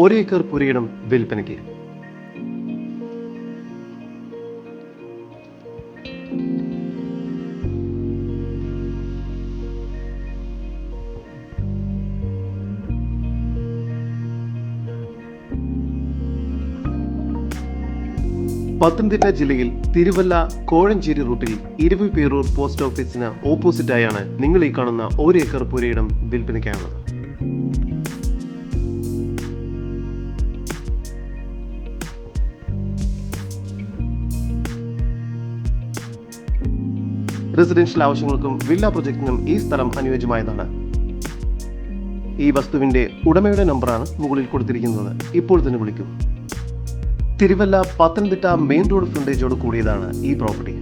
ഒരേക്കർ പുരയിടം വിൽപ്പനയ്ക്ക്. പത്തനംതിട്ട ജില്ലയിൽ തിരുവല്ല കോഴഞ്ചേരി റൂട്ടിൽ ഇരവിപേരൂർ പോസ്റ്റ് ഓഫീസിന് ഓപ്പോസിറ്റായാണ് നിങ്ങൾ ഈ കാണുന്ന ഒരേക്കർ പുരയിടം വിൽപ്പനയ്ക്കാണുള്ളത്. റെസിഡൻഷ്യൽ ആവശ്യങ്ങൾക്കും വില്ല പ്രൊജക്ടിനും ഈ സ്ഥലം അനുയോജ്യമായതാണ്. ഈ വസ്തുവിന്റെ ഉടമയുടെ നമ്പറാണ് മുകളിൽ കൊടുത്തിരിക്കുന്നത്. ഇപ്പോൾ തന്നെ വിളിക്കും. തിരുവല്ല പത്തനംതിട്ട മെയിൻ റോഡ് ഫ്രണ്ടേജോട് കൂടിയതാണ് ഈ പ്രോപ്പർട്ടി.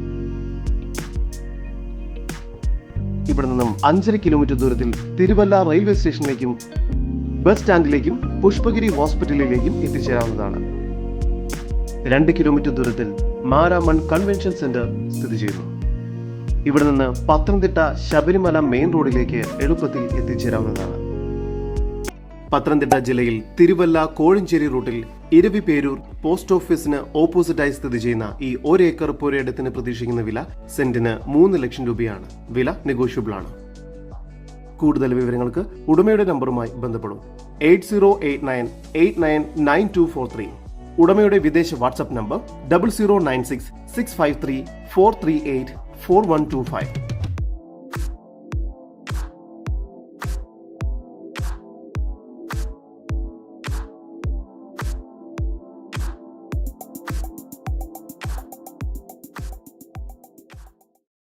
ഇവിടെ നിന്നും 5.5 കിലോമീറ്റർ ദൂരത്തിൽ തിരുവല്ല റെയിൽവേ സ്റ്റേഷനിലേക്കും ബസ് സ്റ്റാൻഡിലേക്കും പുഷ്പഗിരി ഹോസ്പിറ്റലിലേക്കും എത്തിച്ചേരാവുന്നതാണ്. 2 കിലോമീറ്റർ ദൂരത്തിൽ മാരാമൺ കൺവെൻഷൻ സെന്റർ സ്ഥിതി ചെയ്യുന്നു. ഇവിടെ നിന്ന് പത്തനംതിട്ട ശബരിമല മെയിൻ റോഡിലേക്ക് എളുപ്പത്തിൽ എത്തിച്ചേരാവുന്നതാണ്. പത്തനംതിട്ട ജില്ലയിൽ തിരുവല്ല കോഴഞ്ചേരി റൂട്ടിൽ ഇരവിപേരൂർ പോസ്റ്റ് ഓഫീസിന് ഓപ്പോസിറ്റായി സ്ഥിതി ചെയ്യുന്ന ഈ ഒരേക്കർ പുരയിടത്തിന് പ്രതീക്ഷിക്കുന്ന വില സെന്റിന് 3 ലക്ഷം രൂപയാണ്. വില നെഗോഷ്യബിൾ ആണ്. കൂടുതൽ വിവരങ്ങൾക്ക് ഉടമയുടെ നമ്പറുമായി ബന്ധപ്പെടും. 8089899243. ഉടമയുടെ വിദേശ വാട്സ്ആപ്പ് നമ്പർ 0096 653 438 4125.